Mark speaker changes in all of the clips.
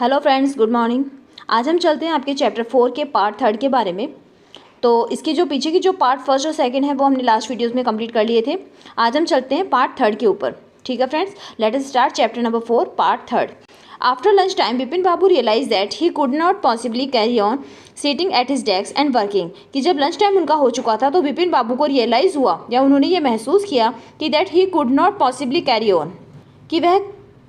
Speaker 1: Hello friends, good morning. आज हम चलते हैं आपके चैप्टर 4 के पार्ट 3 के बारे में। तो इसके जो पीछे की जो पार्ट फर्स्ट और सेकंड है वो हमने लास्ट वीडियोस में कंप्लीट कर लिए थे। आज हम चलते हैं पार्ट 3 के ऊपर। ठीक है friends, let us start chapter number 4 part 3। After lunch time Vipin Babu realise that he could not possibly carry on sitting at his desk and working. कि जब लंच टाइम उनका हो चुका था तो विपिन बाबू को रियलाइज़ हुआ या उन्होंने ये महसूस किया कि that he could not possibly carry on, कि वह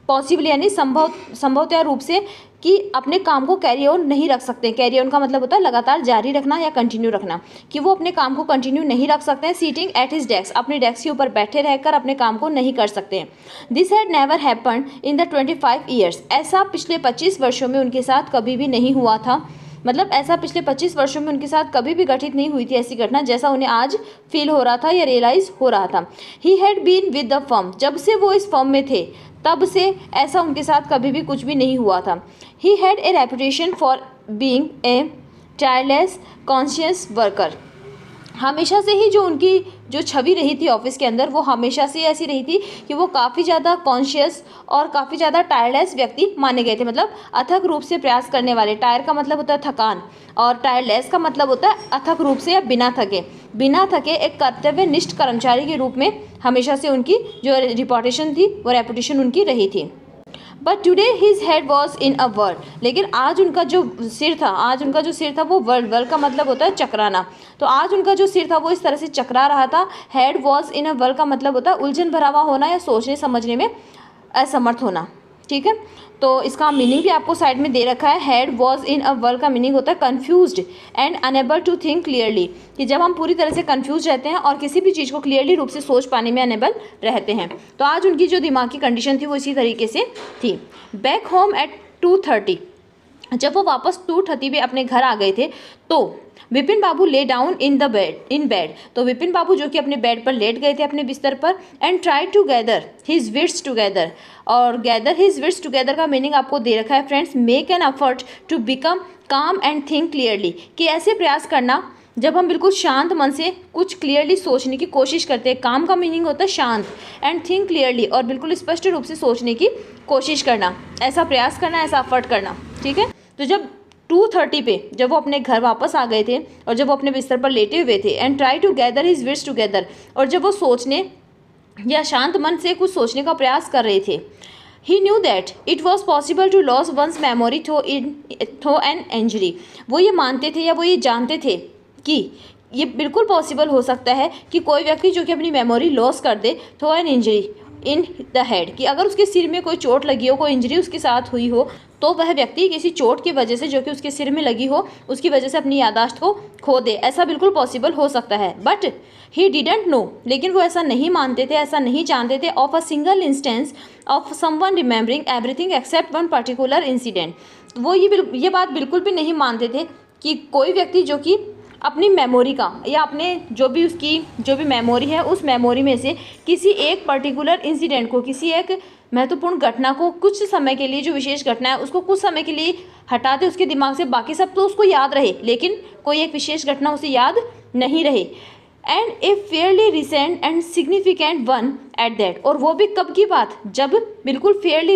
Speaker 1: पॉसिबल यानी संभवतः रूप से कि अपने काम को कैरी ऑन नहीं रख सकते। कैरी ऑन का मतलब होता है लगातार जारी रखना या कंटिन्यू रखना, कि वो अपने काम को कंटिन्यू नहीं रख सकते हैं। सीटिंग एट हिज डेस्क, अपने डेस्क के ऊपर बैठे रहकर अपने काम को नहीं कर सकते हैं। This had never happened in the 25 years, ऐसा पिछले 25 वर्षों में उनके साथ कभी भी नहीं हुआ था। मतलब ऐसा पिछले 25 वर्षों में उनके साथ कभी भी घटित नहीं हुई थी ऐसी घटना, जैसा उन्हें आज फील हो रहा था या रियलाइज हो रहा था। He had been with the firm, जब से वो इस फर्म में थे तब से ऐसा उनके साथ कभी भी कुछ भी नहीं हुआ था। He had a reputation for being a tireless conscious worker, हमेशा से ही जो उनकी जो छवि रही थी ऑफिस के अंदर वो हमेशा से ऐसी रही थी कि वो काफ़ी ज़्यादा कॉन्शियस और काफ़ी ज़्यादा टायरलेस व्यक्ति माने गए थे। मतलब अथक रूप से प्रयास करने वाले। टायर का मतलब होता है थकान और टायरलेस का मतलब होता है अथक रूप से या बिना थके एक कर्तव्यनिष्ठ कर्मचारी के रूप में हमेशा से उनकी जो रिपोर्टेशन थी वो रेपुटेशन उनकी रही थी। But today his head was in a world, लेकिन आज उनका जो सिर था वो वर्ल्ड का मतलब होता है चकराना। तो आज उनका जो सिर था वो इस तरह से चकरा रहा था। Head was in a whirl का मतलब होता है उलझन भरा हुआ होना या सोचने समझने में असमर्थ होना। ठीक है, तो इसका मीनिंग भी आपको साइड में दे रखा है। Head was in a whirl का मीनिंग होता है confused and unable to think clearly, कि जब हम पूरी तरह से कन्फ्यूज रहते हैं और किसी भी चीज़ को क्लियरली रूप से सोच पाने में अनेबल रहते हैं। तो आज उनकी जो दिमाग की कंडीशन थी वो इसी तरीके से थी। बैक होम एट 2:30, जब वो वापस 2:30 पे अपने घर आ गए थे तो विपिन बाबू ले डाउन इन बेड, तो विपिन बाबू जो कि अपने बेड पर लेट गए थे अपने बिस्तर पर। And try to gather his wits together, और गैदर हिज विट्स टुगेदर का मीनिंग आपको दे रखा है friends. Make an effort to become calm and think clearly, कि ऐसे प्रयास करना जब हम बिल्कुल शांत मन से कुछ क्लियरली सोचने की कोशिश करते हैं। काम का मीनिंग होता है शांत, एंड थिंक क्लियरली, और बिल्कुल स्पष्ट रूप से सोचने की कोशिश करना, ऐसा प्रयास करना, ऐसा एफर्ट करना। ठीक है, तो जब 2:30 पे जब वो अपने घर वापस आ गए थे और जब वो अपने बिस्तर पर लेटे हुए थे, and try to gather his wits together, और जब वो सोचने या शांत मन से कुछ सोचने का प्रयास कर रहे थे। He knew that it was possible to lose one's memory through an injury, वो ये मानते थे या वो ये जानते थे कि ये बिल्कुल पॉसिबल हो सकता है कि कोई व्यक्ति जो कि अपनी मेमोरी लॉस कर दे through an injury in the head, कि अगर उसके सिर में कोई चोट लगी हो, कोई इंजरी उसके साथ हुई हो, तो वह व्यक्ति किसी चोट की वजह से जो कि उसके सिर में लगी हो उसकी वजह से अपनी याददाश्त को खो दे। ऐसा बिल्कुल पॉसिबल हो सकता है। बट ही डिडंट नो, लेकिन वो ऐसा नहीं मानते थे, ऐसा नहीं जानते थे। Of a single instance of someone remembering everything except one particular incident, वो ये बात बिल्कुल भी नहीं मानते थे कि कोई व्यक्ति जो कि अपनी मेमोरी का या अपने जो भी मेमोरी है उस मेमोरी में से किसी एक पर्टिकुलर इंसिडेंट को, किसी एक महत्वपूर्ण घटना को कुछ समय के लिए, जो विशेष घटना है उसको कुछ समय के लिए हटा दे उसके दिमाग से। बाकी सब तो उसको याद रहे लेकिन कोई एक विशेष घटना उसे याद नहीं रहे। And A Fairlie recent and significant one at that, और वो भी कब की बात, जब बिल्कुल फेयरली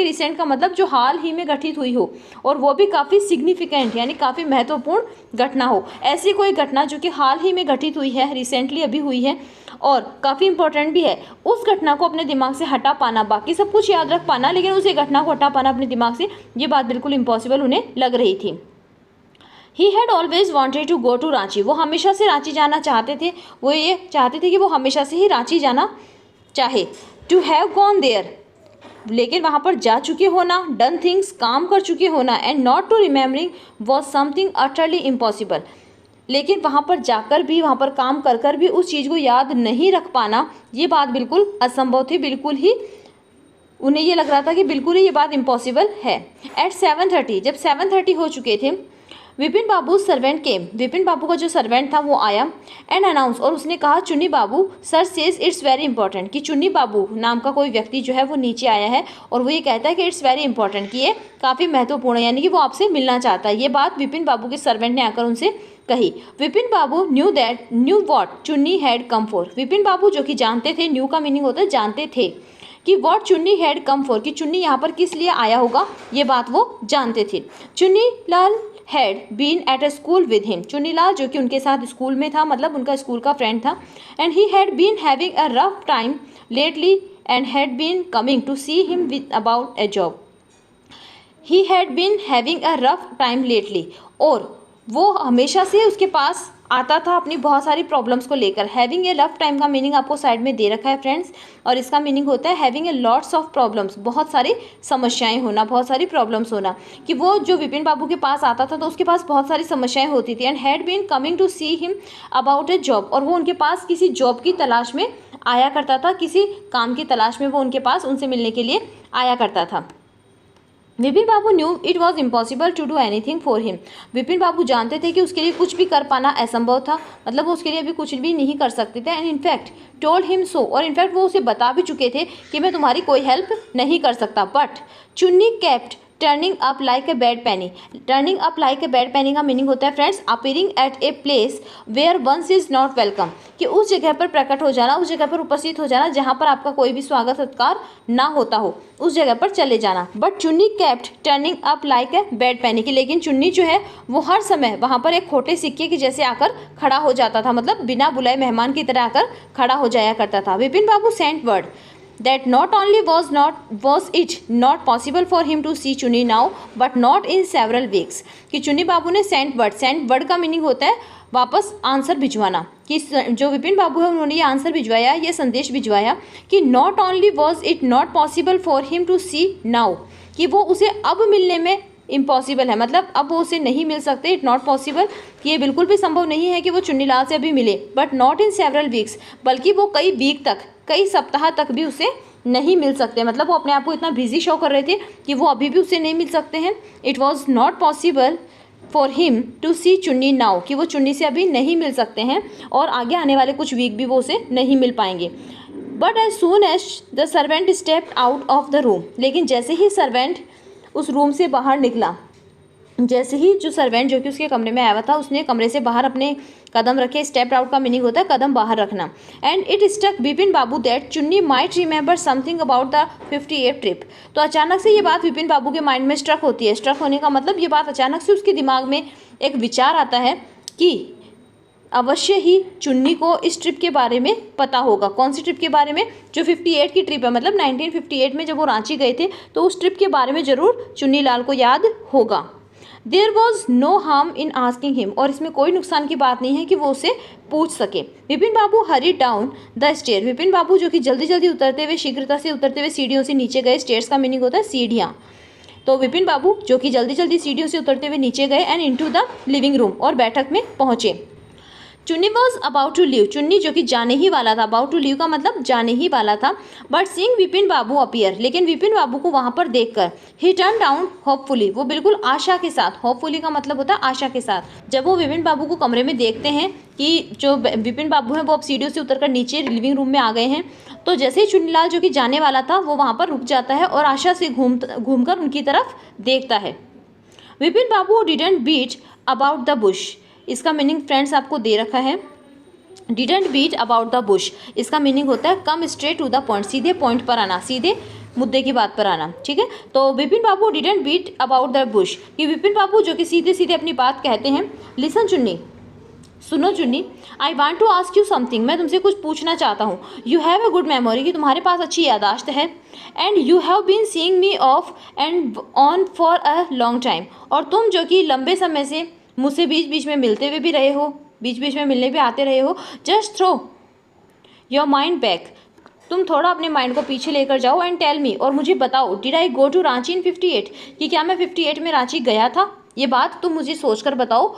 Speaker 1: रिसेंट का मतलब जो हाल ही में घटित हुई हो, और वो भी काफ़ी सिग्निफिकेंट यानी काफ़ी महत्वपूर्ण घटना हो। ऐसी कोई घटना जो कि हाल ही में घटित हुई है, रिसेंटली अभी हुई है और काफ़ी इंपॉर्टेंट भी है, उस घटना को अपने दिमाग से हटा पाना, बाकी सब कुछ याद रख पाना लेकिन उस एक घटना को हटा पाना अपने दिमाग से, ये बात बिल्कुल इम्पॉसिबल उन्हें लग रही थी। He had always wanted to go to Ranchi, वो हमेशा से रांची जाना चाहते थे। वो ये चाहते थे कि वो हमेशा से ही रांची जाना चाहे। टू हैव गॉन देयर, लेकिन वहाँ पर जा चुके होना, डन थिंग्स, काम कर चुके होना, and not to remembering was something utterly impossible, लेकिन वहाँ पर जाकर भी, वहाँ पर काम कर कर भी उस चीज़ को याद नहीं रख पाना, ये बात बिल्कुल असंभव थी। बिल्कुल ही उन्हें ये लग रहा था कि बिल्कुल ही ये बात इम्पॉसिबल है। एट 7:30, जब 7:30 हो चुके थे, विपिन बाबू सर्वेंट केम, विपिन बाबू का जो सर्वेंट था वो आया। एंड अनाउंस, और उसने कहा Chunni Babu sir says it's very important, कि चुन्नी बाबू नाम का कोई व्यक्ति जो है वो नीचे आया है और वो ये कहता है कि इट्स वेरी इंपॉर्टेंट, कि ये काफ़ी महत्वपूर्ण है, यानी कि वो आपसे मिलना चाहता है। ये बात विपिन बाबू के सर्वेंट ने आकर उनसे कही। विपिन बाबू न्यू वॉट चुन्नी had come for, Vipin Babu जो कि जानते थे, न्यू का मीनिंग होता है जानते थे, कि व्हाट चुन्नी हैड कम फॉर, कि चुन्नी यहाँ पर किस लिए आया होगा, ये बात वो जानते थे। Chunni Lal had been at a school with him, Chunni Lal जो कि उनके साथ स्कूल में था, मतलब उनका स्कूल का फ्रेंड था। And he had been having a rough time lately and had been coming to see him with about a job. He had been having a rough time lately, और वो हमेशा से उसके पास आता था अपनी बहुत सारी प्रॉब्लम्स को लेकर। हैविंग ए रफ टाइम का मीनिंग आपको साइड में दे रखा है फ्रेंड्स, और इसका मीनिंग होता है having a lots of problems, बहुत सारी समस्याएं होना, बहुत सारी प्रॉब्लम्स होना। कि वो जो विपिन बाबू के पास आता था तो उसके पास बहुत सारी समस्याएं होती थी। And had been coming to see him about a job, और वो उनके पास किसी जॉब की तलाश में आया करता था, किसी काम की तलाश में वो उनके पास उनसे मिलने के लिए आया करता था। Vipin Babu knew it was impossible to do anything for him, Vipin Babu जानते थे कि उसके लिए कुछ भी कर पाना असंभव था, मतलब वो उसके लिए अभी कुछ भी नहीं कर सकते थे। And in fact told him so, और इनफैक्ट वो उसे बता भी चुके थे कि मैं तुम्हारी कोई हेल्प नहीं कर सकता। But Chunni kept turning up like a bad penny, turning up like a bad penny का मीनिंग होता है friends appearing at a place where one's is not welcome, कि उस जगह पर प्रकट हो जाना, उस जगह पर उपस्थित हो जाना जहाँ पर आपका कोई भी स्वागत सत्कार ना होता हो, उस जगह पर चले जाना। But Chunni kept turning up like a bad पैनी, की लेकिन चुन्नी जो है वो हर समय वहाँ पर एक खोटे सिक्के के जैसे आकर खड़ा हो जाता था, मतलब बिना बुलाए मेहमान की तरह आकर खड़ा हो जाया करता था। Vipin Babu sent word that not only was it not possible for him to see चुन्नी now but not in several weeks, कि चुन्नी बाबू ने सेंट वर्ड का मीनिंग होता है वापस आंसर भिजवाना, कि जो विपिन बाबू है उन्होंने ये आंसर भिजवाया, ये संदेश भिजवाया कि not only was it not possible for him to see now, कि वो उसे अब मिलने में इम्पॉसिबल है, मतलब अब वो उसे नहीं मिल सकते, इट नॉट पॉसिबल, कि ये बिल्कुल भी संभव नहीं है कि वो चुन्नी लाल से अभी मिले। But not in several weeks, बल्कि वो कई वीक तक, कई सप्ताह तक भी उसे नहीं मिल सकते, मतलब वो अपने आप को इतना बिजी शो कर रहे थे कि वो अभी भी उससे नहीं मिल सकते हैं। It was not possible for him to see Chunni now, कि वो चुन्नी से अभी नहीं मिल सकते हैं और आगे आने वाले कुछ वीक भी वो उसे नहीं मिल पाएंगे। But as soon as the servant stepped out of the room, लेकिन जैसे ही सर्वेंट उस रूम से बाहर निकला, जैसे ही जो सर्वेंट जो कि उसके कमरे में आया हुआ था उसने कमरे से बाहर अपने कदम रखे, स्टेप आउट का मीनिंग होता है कदम बाहर रखना। And it stuck Vipin Babu that Chunni might remember something about the 58 trip, तो अचानक से ये बात विपिन बाबू के माइंड में स्ट्रक होती है। स्ट्रक होने का मतलब ये बात अचानक से उसके दिमाग में एक विचार आता है कि अवश्य ही चुन्नी को इस ट्रिप के बारे में पता होगा। कौन सी ट्रिप के बारे में? जो 58 की ट्रिप है, मतलब 1958 में जब वो रांची गए थे तो उस ट्रिप के बारे में ज़रूर चुन्नी लाल को याद होगा। There was no harm in asking him, और इसमें कोई नुकसान की बात नहीं है कि वो उसे पूछ सके। विपिन बाबू हरी down the stair, Vipin Babu जो कि जल्दी जल्दी उतरते हुए, शीघ्रता से उतरते हुए सीढ़ियों से नीचे गए। स्टेयर्स का मीनिंग होता है सीढ़ियाँ। तो विपिन बाबू जो कि जल्दी जल्दी सीढ़ियों से उतरते हुए नीचे गए and into the living room, और बैठक में पहुंचे। चुन्नी वॉज अबाउट टू लीव, चुन्नी जो कि जाने ही वाला था, अबाउट टू लीव का मतलब जाने ही वाला था। But seeing Vipin Babu appear, लेकिन विपिन बाबू को वहाँ पर देखकर ही टर्न डाउन होपफुली, वो बिल्कुल आशा के साथ, होपफुली का मतलब होता है आशा के साथ। जब वो विपिन बाबू को कमरे में देखते हैं कि जो विपिन बाबू हैं वो अब सीढ़ियों से उतरकर नीचे लिविंग रूम में आ गए हैं, तो जैसे ही चुन्नीलाल जो कि जाने वाला था वो वहाँ पर रुक जाता है और आशा से घूमकर उनकी तरफ देखता है। Vipin Babu didn't beat about the bush, इसका मीनिंग फ्रेंड्स आपको दे रखा है। Didn't beat about the bush, इसका मीनिंग होता है come straight to the point, सीधे पॉइंट पर आना, सीधे मुद्दे की बात पर आना। ठीक है, तो Vipin Babu didn't beat about the bush, कि विपिन बाबू जो कि सीधे सीधे अपनी बात कहते हैं। लिसन चुन्नी, सुनो Chunni, I want to ask you something, मैं तुमसे कुछ पूछना चाहता हूँ। You have a good memory, कि तुम्हारे पास अच्छी यादाश्त है। And you have been seeing me off and on for a long time, और तुम जो कि लंबे समय से मुझसे बीच बीच में मिलते हुए भी रहे हो, बीच बीच में मिलने भी आते रहे हो। Just throw your mind back, तुम थोड़ा अपने माइंड को पीछे लेकर जाओ। एंड टेल मी, और मुझे बताओ, did I go to Ranchi in 58, कि क्या मैं 58 में रांची गया था? ये बात तुम मुझे सोचकर बताओ।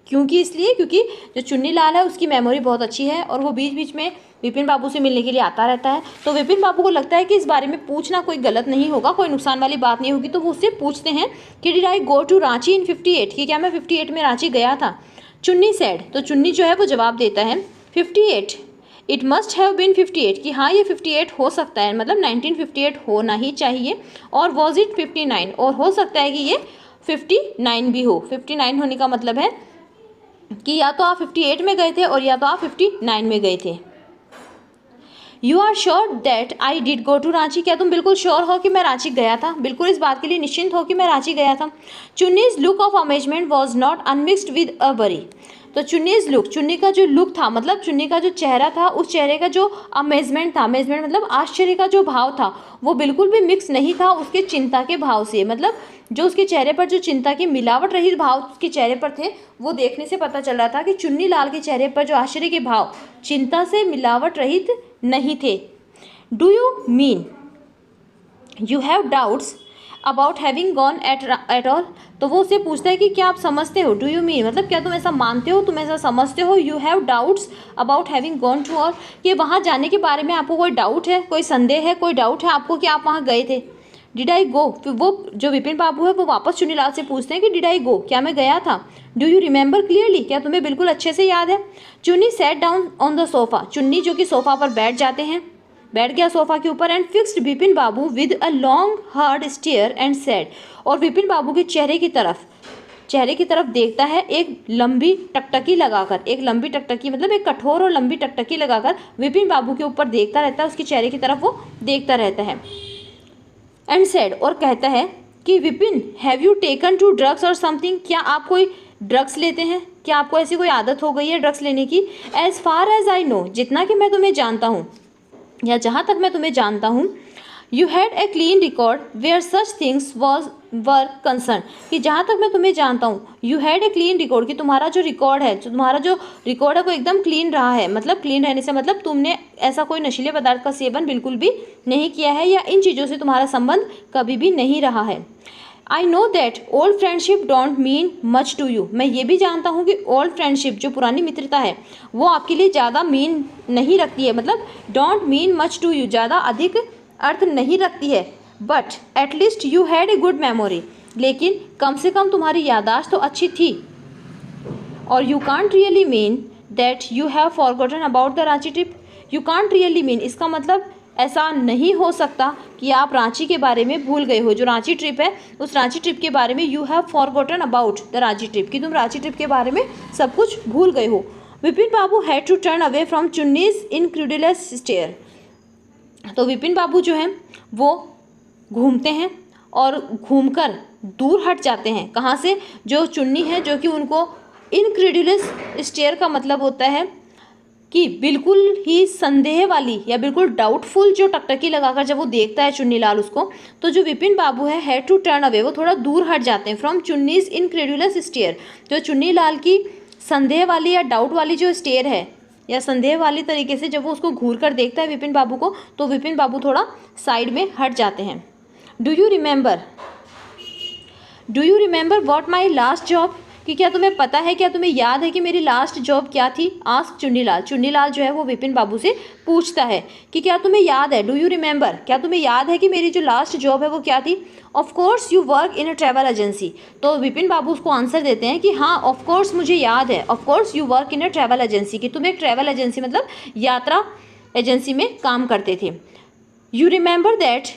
Speaker 1: क्योंकि इसलिए क्योंकि जो चुन्नी लाल है उसकी मेमोरी बहुत अच्छी है और वो बीच बीच में विपिन बाबू से मिलने के लिए आता रहता है। तो विपिन बाबू को लगता है कि इस बारे में पूछना कोई गलत नहीं होगा, कोई नुकसान वाली बात नहीं होगी, तो वो उससे पूछते हैं कि did I go to Ranchi in 58, कि क्या मैं 58 में रांची गया था? चुन्नी सेड, तो चुन्नी जो है वो जवाब देता है 58, इट मस्ट हैव बीन 58, कि हाँ ये 58 हो सकता है, मतलब 1958 होना ही चाहिए। और वॉज इट 59, और हो सकता है कि ये 59 भी हो। 59 होने का मतलब है कि या तो आप 58 में गए थे और या तो आप 59 में गए थे। You are sure that I did go to Ranchi, क्या तुम बिल्कुल श्योर हो कि मैं रांची गया था, बिल्कुल इस बात के लिए निश्चिंत हो कि मैं रांची गया था। Chunni's look of amazement was not unmixed with a worry, तो चुन्नीज लुक, चुन्नी का जो लुक था मतलब चुन्नी का जो चेहरा था, उस चेहरे का जो अमेजमेंट था, अमेजमेंट मतलब आश्चर्य का जो भाव था, वो बिल्कुल भी मिक्स नहीं था उसके चिंता के भाव से। मतलब जो उसके चेहरे पर जो चिंता की मिलावट रहित भाव उसके चेहरे पर थे, वो देखने से पता चल रहा था कि चुन्नी लाल के चेहरे पर जो आश्चर्य के भाव चिंता से मिलावट रहित नहीं थे। Do you mean you have doubts about having gone at all, तो वो उससे पूछता है कि क्या आप समझते हो, डू यू मीन मतलब क्या तुम ऐसा मानते हो, तुम ऐसा समझते हो, you have doubts about having gone to all, कि वहाँ जाने के बारे में आपको कोई डाउट है, कोई संदेह है, कोई डाउट है आपको कि आप वहाँ गए थे। डिड आई गो, फिर वो जो विपिन बाबू है वो वापस चुन्नीलाल से पूछते हैं कि डिड आई गो, क्या मैं गया था। डू यू रिमेंबर क्लियरली, क्या तुम्हें बिल्कुल अच्छे से याद है। चुन्नी set down on the sofa, चुन्नी जो कि सोफा पर बैठ जाते हैं, बैठ गया सोफा के ऊपर, and fixed Vipin Babu with a long hard stare and said, और विपिन बाबू के चेहरे की तरफ देखता है एक लंबी टकटकी लगाकर, एक लंबी टकटकी मतलब एक कठोर और लंबी टकटकी लगाकर विपिन बाबू के ऊपर देखता रहता है, उसके चेहरे की तरफ वो देखता रहता है। एंड सेड, और कहता है कि Vipin have you taken to drugs or something, क्या आप कोई ड्रग्स लेते हैं, क्या आपको ऐसी कोई आदत हो गई है ड्रग्स लेने की। As far as I know, जितना कि मैं तुम्हें जानता हूँ या जहाँ तक मैं तुम्हें जानता हूँ, you had a clean record where such things were concerned, कि जहाँ तक मैं तुम्हें जानता हूँ, you had a clean record, कि तुम्हारा जो रिकॉर्ड है, वो एकदम क्लीन रहा है। मतलब क्लीन रहने से मतलब तुमने ऐसा कोई नशीले पदार्थ का सेवन बिल्कुल भी नहीं किया है, या इन चीज़ों से तुम्हारा संबंध कभी भी नहीं रहा है। I know that old friendship don't mean much to you, मैं ये भी जानता हूँ कि ओल्ड फ्रेंडशिप जो पुरानी मित्रता है वो आपके लिए ज़्यादा मीन नहीं रखती है, मतलब don't mean much to you, ज़्यादा अधिक अर्थ नहीं रखती है। But at least you had a good memory, लेकिन कम से कम तुम्हारी याददाश्त तो अच्छी थी। और you can't really mean that you have forgotten about the Ranchi trip, you can't really mean, इसका मतलब ऐसा नहीं हो सकता कि आप रांची के बारे में भूल गए हो, जो रांची ट्रिप है उस रांची ट्रिप के बारे में you have forgotten about the Ranchi trip, कि तुम रांची ट्रिप के बारे में सब कुछ भूल गए हो। Vipin Babu had to turn away from Chunni's incredulous stare, तो विपिन बाबू जो हैं वो घूमते हैं और घूमकर दूर हट जाते हैं, कहाँ से, जो चुन्नी है जो कि उनको इनक्रेडुलस स्टेयर का मतलब होता है कि बिल्कुल ही संदेह वाली या बिल्कुल डाउटफुल जो टकटकी लगाकर जब वो देखता है चुन्नीलाल उसको, तो जो विपिन बाबू है हैड टू टर्न अवे, वो थोड़ा दूर हट जाते हैं फ्रॉम चुन्नीज इनक्रेडुलस स्टेयर, जो चुन्नीलाल की संदेह वाली या डाउट वाली जो स्टेयर है या संदेह वाली तरीके से जब वो उसको घूर कर देखता है विपिन बाबू को, तो विपिन बाबू थोड़ा साइड में हट जाते हैं। Do you remember what my last job, कि क्या तुम्हें पता है, क्या तुम्हें याद है कि मेरी लास्ट जॉब क्या थी। आस्क चुन्नीलाल, चुन्नीलाल जो है वो विपिन बाबू से पूछता है कि क्या तुम्हें याद है, डू यू रिमेंबर, क्या तुम्हें याद है कि मेरी जो लास्ट जॉब है वो क्या थी। Of course you work in a travel agency, तो विपिन बाबू उसको आंसर देते हैं कि हाँ ऑफ कोर्स मुझे याद है, of course you work in a travel agency, कि तुम एक ट्रैवल एजेंसी मतलब यात्रा एजेंसी में काम करते थे। यू रिमेंबर दैट,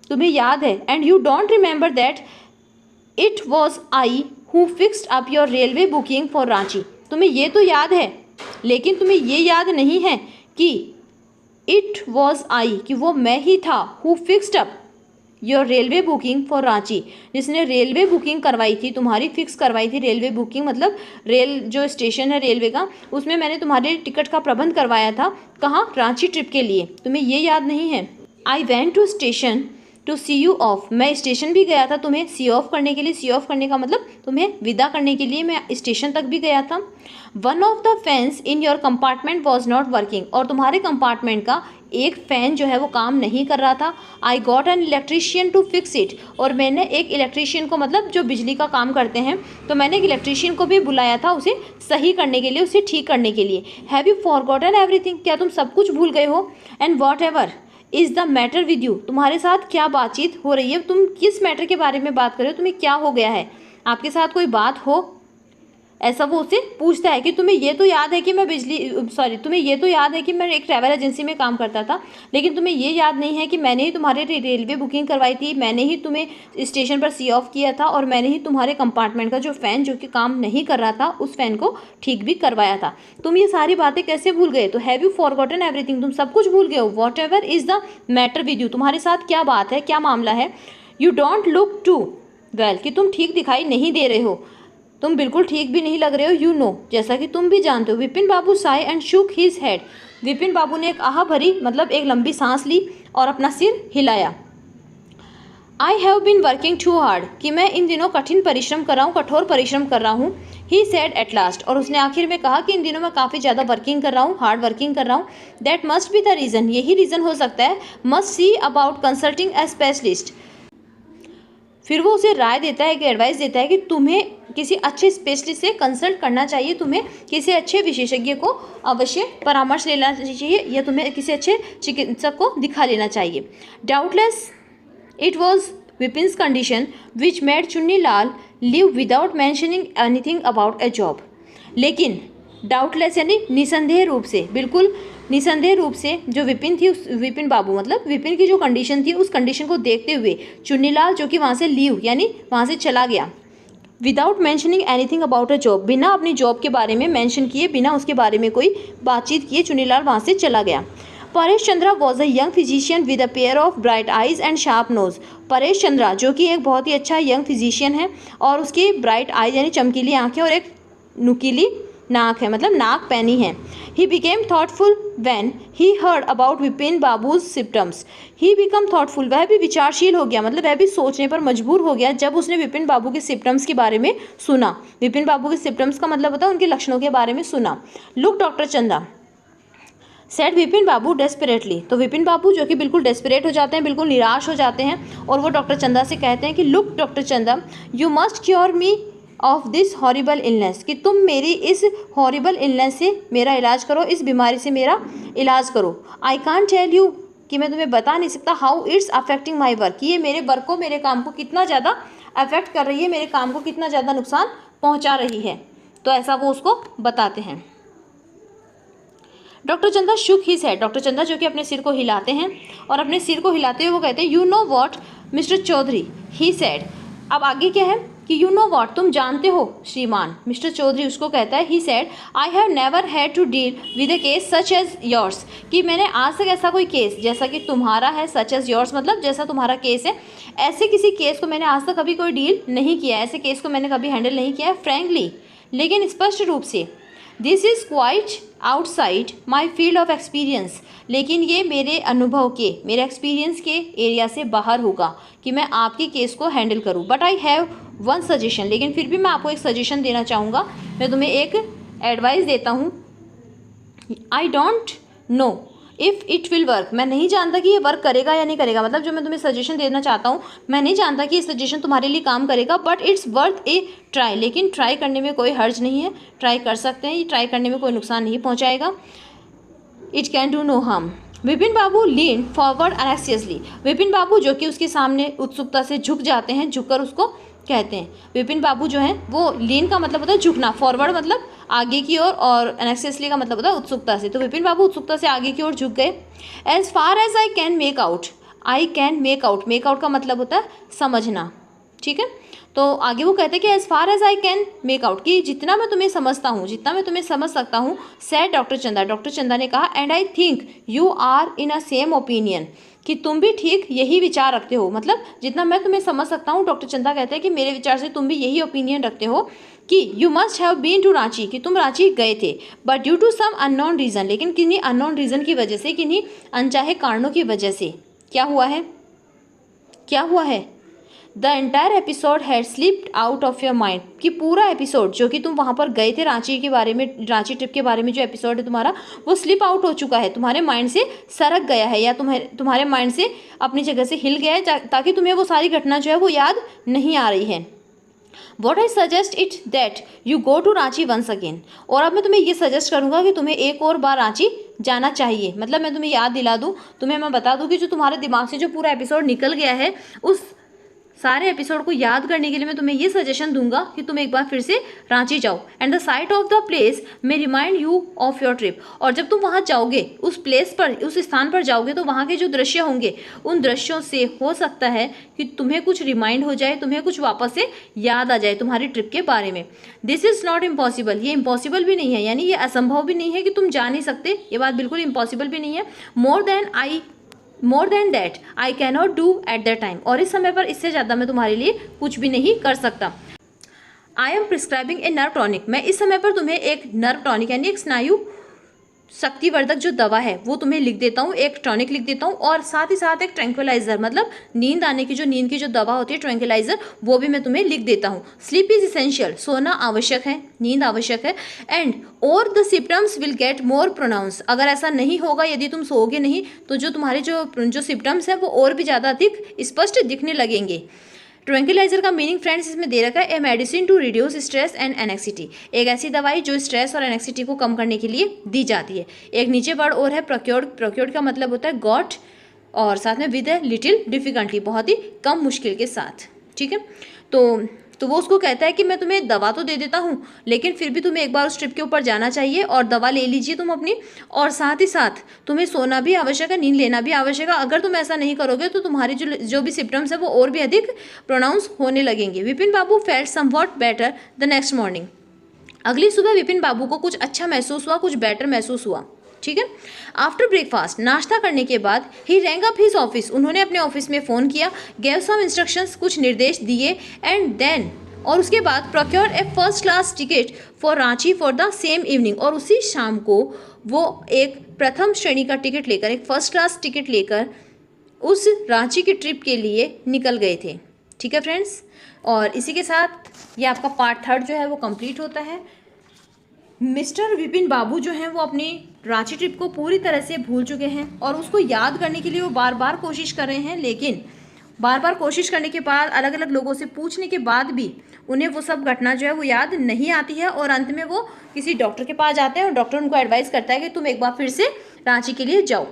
Speaker 1: तुम्हें याद है, and you don't remember that it was I who fixed up your railway booking for Ranchi, तुम्हें ये तो याद है लेकिन तुम्हें ये याद नहीं है कि इट वॉज आई, कि वो मैं ही था, who fixed up your railway booking for Ranchi, जिसने रेलवे बुकिंग करवाई थी, तुम्हारी फिक्स करवाई थी रेलवे बुकिंग, मतलब रेल जो स्टेशन है रेलवे का, उसमें मैंने तुम्हारे टिकट का प्रबंध करवाया था, कहाँ, रांची ट्रिप के लिए, तुम्हें ये याद नहीं है। I went to station to see you off, मैं स्टेशन भी गया था तुम्हें सी ऑफ करने के लिए, सी ऑफ करने का मतलब तुम्हें विदा करने के लिए मैं स्टेशन तक भी गया था। One of the fans in your compartment was not working, और तुम्हारे कंपार्टमेंट का एक फ़ैन जो है वो काम नहीं कर रहा था। I got an electrician to fix it, और मैंने एक इलेक्ट्रीशियन को, मतलब जो बिजली का काम करते हैं, तो मैंने एक इलेक्ट्रीशियन को भी बुलाया था उसे सही करने के लिए, उसे ठीक करने के लिए। हैव यू फॉरगॉटन एवरीथिंग, क्या तुम सब कुछ भूल गए हो। And what ever is the matter with you, तुम्हारे साथ क्या बातचीत हो रही है, तुम किस मैटर के बारे में बात कर रहे हो, तुम्हें क्या हो गया है, आपके साथ कोई बात हो। ऐसा वो उससे पूछता है कि तुम्हें ये तो याद है कि तुम्हें ये तो याद है कि मैं एक ट्रैवल एजेंसी में काम करता था, लेकिन तुम्हें ये याद नहीं है कि मैंने ही तुम्हारे रेलवे बुकिंग करवाई थी, मैंने ही तुम्हें स्टेशन पर सी ऑफ किया था और मैंने ही तुम्हारे कंपार्टमेंट का जो फ़ैन जो कि काम नहीं कर रहा था उस फ़ैन को ठीक भी करवाया था। तुम ये सारी बातें कैसे भूल गए? तो हैव यू फॉरगॉटन एवरीथिंग, तुम सब कुछ भूल गए हो। Whatever is the matter with you, तुम्हारे साथ क्या बात है, क्या मामला है। You don't look too well, कि तुम ठीक दिखाई नहीं दे रहे हो, तुम बिल्कुल ठीक भी नहीं लग रहे हो। यू नो, जैसा कि तुम भी जानते हो। Vipin Babu sighed and shook his head, Vipin Babu ने एक आह भरी मतलब एक लंबी सांस ली और अपना सिर हिलाया। I have been working too hard, कि मैं इन दिनों कठिन परिश्रम कर रहा हूँ, कठोर परिश्रम कर रहा हूँ। ही सेड एट लास्ट, और उसने आखिर में कहा कि इन दिनों मैं काफ़ी ज़्यादा वर्किंग कर रहा हूँ, हार्ड वर्किंग कर रहा हूँ। That must be the reason, यही रीज़न हो सकता है। Must see about consulting A specialist, फिर वो उसे राय देता है कि एडवाइस देता है कि तुम्हें किसी अच्छे स्पेशलिस्ट से कंसल्ट करना चाहिए, तुम्हें किसी अच्छे विशेषज्ञ को अवश्य परामर्श लेना चाहिए या तुम्हें किसी अच्छे चिकित्सक को दिखा लेना चाहिए। Doubtless it was Vipin's condition which made Chunnilal leave without mentioning anything about a job, लेकिन डाउटलेस यानी निसंदेह रूप से, बिल्कुल निसंदेह रूप से जो विपिन थी, उस विपिन बाबू मतलब विपिन की जो कंडीशन थी उस कंडीशन को देखते हुए चुन्नीलाल जो कि वहाँ से लीव यानी वहाँ से चला गया, without mentioning anything about a job, बिना अपनी जॉब के बारे में मेंशन किए, बिना उसके बारे में कोई बातचीत किए चुन्नीलाल वहाँ से चला गया। Paresh Chandra was a young physician with a pair of bright eyes and sharp nose, Paresh Chandra जो कि एक बहुत ही अच्छा यंग फिजिशियन है और उसकी ब्राइट आइज यानी चमकीली आँखें और एक नुकीली नाक है, मतलब नाक पैनी है। He became thoughtful when he heard about Vipin babus symptoms, he become thoughtful, वह भी विचारशील हो गया, मतलब वह भी सोचने पर मजबूर हो गया जब उसने विपिन बाबू के सिम्टम्स के बारे में सुना। विपिन बाबू के सिम्टम्स का मतलब होता है उनके लक्षणों के बारे में सुना। लुक डॉक्टर चंदा सेड विपिन बाबू डेस्परेटली, तो विपिन बाबू जो कि बिल्कुल डेस्परेट हो जाते हैं, बिल्कुल निराश हो जाते हैं और वो डॉक्टर चंदा से कहते हैं कि लुक डॉक्टर चंदा, you must cure me of this horrible illness, कि तुम मेरी इस हॉरिबल इलनेस से मेरा इलाज करो, इस बीमारी से मेरा इलाज करो। आई कांट टेल यू, कि मैं तुम्हें बता नहीं सकता, how it's affecting my work, कि ये मेरे वर्क को, मेरे काम को कितना ज़्यादा अफेक्ट कर रही है, मेरे काम को कितना ज़्यादा नुकसान पहुँचा रही है। तो ऐसा वो उसको बताते हैं। डॉक्टर चंदा शुक हिज हेड, डॉक्टर चंदा जो कि अपने सिर को हिलाते हैं और अपने सिर को हिलाते हुए वो कहते हैं, you know what mister Chaudhary, he said, अब आगे क्या है कि यू नो वॉट, तुम जानते हो श्रीमान, मिस्टर चौधरी उसको कहता है, he said I have never had to deal with a case such as yours, कि मैंने आज तक ऐसा कोई केस जैसा कि तुम्हारा है, सच एज योर्स मतलब जैसा तुम्हारा केस है, ऐसे किसी केस को मैंने आज तक कभी कोई डील नहीं किया, ऐसे केस को मैंने कभी हैंडल नहीं किया है फ्रैंकली, लेकिन स्पष्ट रूप से। This is quite outside my field of experience, लेकिन ये मेरे अनुभव के, मेरे एक्सपीरियंस के एरिया से बाहर होगा कि मैं आपके केस को हैंडल करूं। But I have one suggestion, लेकिन फिर भी मैं आपको एक सजेशन देना चाहूँगा, मैं तुम्हें एक एडवाइस देता हूँ। I don't know if it will work, मैं नहीं जानता कि ये वर्क करेगा या नहीं करेगा, मतलब जो मैं तुम्हें सजेशन देना चाहता हूँ मैं नहीं जानता कि ये सजेशन तुम्हारे लिए काम करेगा, but it's worth A try, लेकिन ट्राई करने में कोई हर्ज नहीं है, ट्राई कर सकते हैं, ये ट्राई करने में कोई नुकसान नहीं पहुँचाएगा। It can do no harm. Vipin Babu lean forward anxiously, Vipin Babu जो कि उसके सामने उत्सुकता से झुक जाते हैं, झुककर उसको कहते हैं, विपिन बाबू जो हैं वो लीन का मतलब होता है झुकना, फॉरवर्ड मतलब आगे की ओर और एनेक्सियसली का मतलब होता है उत्सुकता से, तो विपिन बाबू उत्सुकता से आगे की ओर झुक गए। As far as I can make out, I can make out, make out का मतलब होता है समझना, ठीक है। तो आगे वो कहते हैं कि as far as I can make out, कि जितना मैं तुम्हें समझता हूँ, जितना मैं तुम्हें समझ सकता हूँ, सैड डॉक्टर चंदा, डॉक्टर चंदा ने कहा, and I think you are in a same opinion, कि तुम भी ठीक यही विचार रखते हो, मतलब जितना मैं तुम्हें समझ सकता हूँ, डॉक्टर चंदा कहते हैं कि मेरे विचार से तुम भी यही ओपिनियन रखते हो कि you must have been to Ranchi, कि तुम रांची गए थे, but due to some unknown reason, लेकिन किन्हीं अननोन रीज़न की वजह से, किन्हीं अनचाहे कारणों की वजह से क्या हुआ है, क्या हुआ है, the entire episode had slipped out of your mind, कि पूरा एपिसोड जो कि तुम वहाँ पर गए थे रांची के बारे में, रांची ट्रिप के बारे में जो एपिसोड है तुम्हारा, वो स्लिप आउट हो चुका है, तुम्हारे माइंड से सरक गया है, या तुम्हारे माइंड से अपनी जगह से हिल गया है, ताकि तुम्हें वो सारी घटना जो है वो याद नहीं आ रही है। What I suggest it that you go to Ranchi once again, और अब मैं तुम्हें ये सजेस्ट करूँगा कि तुम्हें एक और बार रांची जाना चाहिए, मतलब मैं तुम्हें याद दिला दूँ, तुम्हें मैं बता दूँ कि जो तुम्हारे दिमाग से जो पूरा एपिसोड निकल गया है, उस सारे एपिसोड को याद करने के लिए मैं तुम्हें ये सजेशन दूंगा कि तुम एक बार फिर से रांची जाओ and the site of the place may remind you of your trip. और जब तुम वहाँ जाओगे, उस प्लेस पर, उस स्थान पर जाओगे, तो वहाँ के जो दृश्य होंगे उन दृश्यों से हो सकता है कि तुम्हें कुछ रिमाइंड हो जाए, तुम्हें कुछ वापस से याद आ जाए तुम्हारी ट्रिप के बारे में। दिस इज़ नॉट इम्पॉसिबल, ये इम्पॉसिबल भी नहीं है, यानी ये असंभव भी नहीं है कि तुम जा नहीं सकते, ये बात बिल्कुल इम्पॉसिबल भी नहीं है। More than that I cannot do at that time, और इस समय पर इससे ज़्यादा मैं तुम्हारे लिए कुछ भी नहीं कर सकता। I am prescribing a nerve tonic, मैं इस समय पर तुम्हें एक नर्व टॉनिक यानी एक स्नायु शक्तिवर्धक जो दवा है वो तुम्हें लिख देता हूँ, एक टॉनिक लिख देता हूँ, और साथ ही साथ एक ट्रैंक्विलाइजर, मतलब नींद आने की नींद की जो दवा होती है ट्रैंक्विलाइजर, वो भी मैं तुम्हें लिख देता हूँ। स्लीप इज इसेंशियल, सोना आवश्यक है, नींद आवश्यक है। एंड और the symptoms will get more pronounce, अगर ऐसा नहीं होगा, यदि तुम सोओगे नहीं, तो जो तुम्हारे जो सिम्टम्स हैं वो और भी ज़्यादा अधिक स्पष्ट दिखने लगेंगे। ट्रैंक्विलाइजर का मीनिंग फ्रेंड्स इसमें दे रखा है, a medicine to reduce stress and anxiety, एक ऐसी दवाई जो स्ट्रेस और एनेक्सिटी को कम करने के लिए दी जाती है। एक नीचे वर्ड और है प्रोक्योर्ड, प्रोक्योर्ड का मतलब होता है गॉट, और साथ में विद ए लिटिल डिफिकल्टी, बहुत ही कम मुश्किल के साथ, ठीक है। तो वो उसको कहता है कि मैं तुम्हें दवा तो दे देता हूँ, लेकिन फिर भी तुम्हें एक बार उस ट्रिप के ऊपर जाना चाहिए और दवा ले लीजिए तुम अपनी, और साथ ही साथ तुम्हें सोना भी आवश्यक है, नींद लेना भी आवश्यक है। अगर तुम ऐसा नहीं करोगे तो तुम्हारी जो भी सिम्टम्स है वो और भी अधिक प्रोनाउंस होने लगेंगे। Vipin Babu felt somewhat better the next morning, अगली सुबह विपिन बाबू को कुछ अच्छा महसूस हुआ, कुछ बेटर महसूस हुआ, ठीक है। आफ्टर ब्रेकफास्ट, नाश्ता करने के बाद, ही रैंग अप हिज ऑफिस, उन्होंने अपने ऑफिस में फ़ोन किया, गेव सम इंस्ट्रक्शंस, कुछ निर्देश दिए, एंड देन, और उसके बाद procure A first class ticket for Ranchi for the same evening, और उसी शाम को वो एक प्रथम श्रेणी का टिकट लेकर, एक फर्स्ट क्लास टिकट लेकर उस रांची की ट्रिप के लिए निकल गए थे, ठीक है फ्रेंड्स। और इसी के साथ ये आपका पार्ट 3 जो है वो कंप्लीट होता है। मिस्टर विपिन बाबू जो हैं वो अपनी रांची ट्रिप को पूरी तरह से भूल चुके हैं, और उसको याद करने के लिए वो बार बार कोशिश कर रहे हैं, लेकिन बार बार कोशिश करने के बाद, अलग अलग लोगों से पूछने के बाद भी उन्हें वो सब घटना जो है वो याद नहीं आती है, और अंत में वो किसी डॉक्टर के पास जाते हैं और डॉक्टर उनको एडवाइस करता है कि तुम एक बार फिर से रांची के लिए जाओ।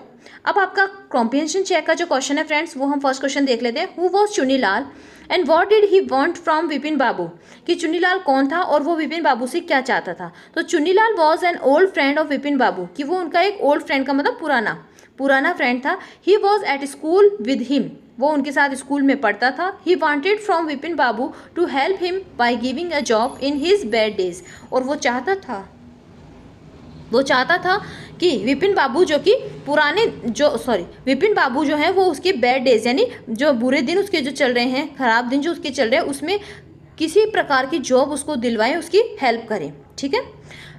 Speaker 1: अब आपका कॉम्प्रिहेंशन चेक का जो क्वेश्चन है फ्रेंड्स, वो हम फर्स्ट क्वेश्चन देख लेते हैं। Who was Chunilal and what did he want from Vipin Babu, कि चुनीलाल कौन था और वो विपिन बाबू से क्या चाहता था। तो Chunilal was an old friend of Vipin Babu, कि वो उनका एक ओल्ड फ्रेंड का मतलब पुराना फ्रेंड था। He was at school with him, वो उनके साथ स्कूल में पढ़ता था। He wanted from Vipin Babu to help him by giving a job in his bad days, और वो चाहता था कि विपिन बाबू विपिन बाबू जो है वो उसके बैड डेज, यानी जो बुरे दिन उसके जो चल रहे हैं, खराब दिन जो उसके चल रहे हैं, उसमें किसी प्रकार की जॉब उसको दिलवाएं, उसकी हेल्प करें, ठीक है।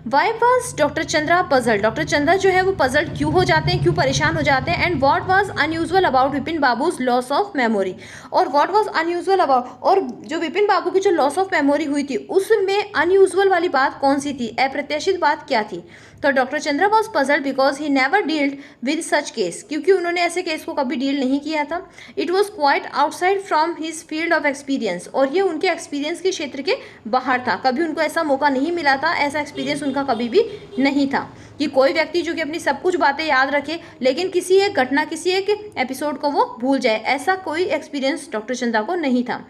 Speaker 1: Why was doctor Chandra puzzle, doctor Chandra जो है वो पजल्ड क्यों हो जाते हैं, क्यों परेशान हो जाते हैं। And what was unusual about Vipin babus loss of memory, और व्हाट वाज अनयूजुअल अबाउट, और जो विपिन बाबू की जो लॉस ऑफ मेमोरी हुई थी उसमें अनयूजुअल वाली बात कौन सी थी, अप्रत्याशित बात क्या थी। तो doctor Chandra was puzzled because he never dealt with such case, क्योंकि उन्होंने ऐसे केस को कभी डील नहीं किया था। It was quite outside from his field of experience, और ये उनके एक्सपीरियंस के क्षेत्र के बाहर था, कभी उनको ऐसा मौका नहीं मिला था, ऐसा एक्सपीरियंस उनका कभी भी नहीं था कि कोई व्यक्ति जो कि अपनी सब कुछ बातें याद रखे लेकिन किसी एक घटना, किसी एक एपिसोड को वो भूल जाए, ऐसा कोई एक्सपीरियंस डॉक्टर चंद्रा को नहीं था।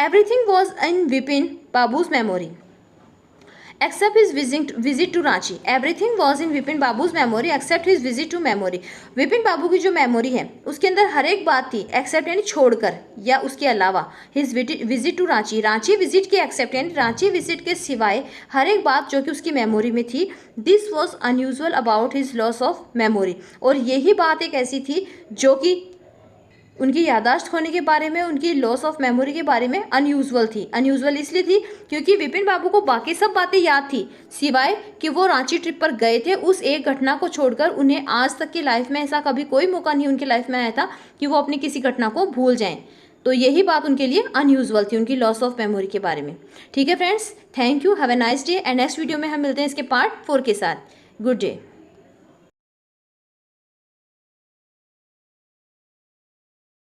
Speaker 1: Everything was in Vipin Babu's memory except his visit to Ranchi, everything was in Vipin Babu's memory except his visit to memory, Vipin Babu की जो मेमोरी है उसके अंदर हर एक बात थी, एक्सेप्ट यानी छोड़कर या उसके अलावा, his visit to Ranchi, Ranchi visit के एक्सेप्ट यानी रांची विजिट के सिवाय हर एक बात जो कि उसकी मेमोरी में थी। This was unusual about his loss of memory, और यही बात एक ऐसी थी जो कि उनकी याददाश्त खोने के बारे में, उनकी लॉस ऑफ मेमोरी के बारे में अनयूजुअल थी। अनयूजुअल इसलिए थी क्योंकि विपिन बाबू को बाकी सब बातें याद थी, सिवाय कि वो रांची ट्रिप पर गए थे, उस एक घटना को छोड़कर उन्हें आज तक की लाइफ में ऐसा कभी कोई मौका नहीं उनकी लाइफ में आया था कि वो अपनी किसी घटना को भूल जाएं। तो यही बात उनके लिए अनयूजुअल थी, उनकी लॉस ऑफ मेमोरी के बारे में। ठीक है friends, thank you, have a nice day, and next video में हम मिलते हैं इसके पार्ट 4 के साथ। Good day.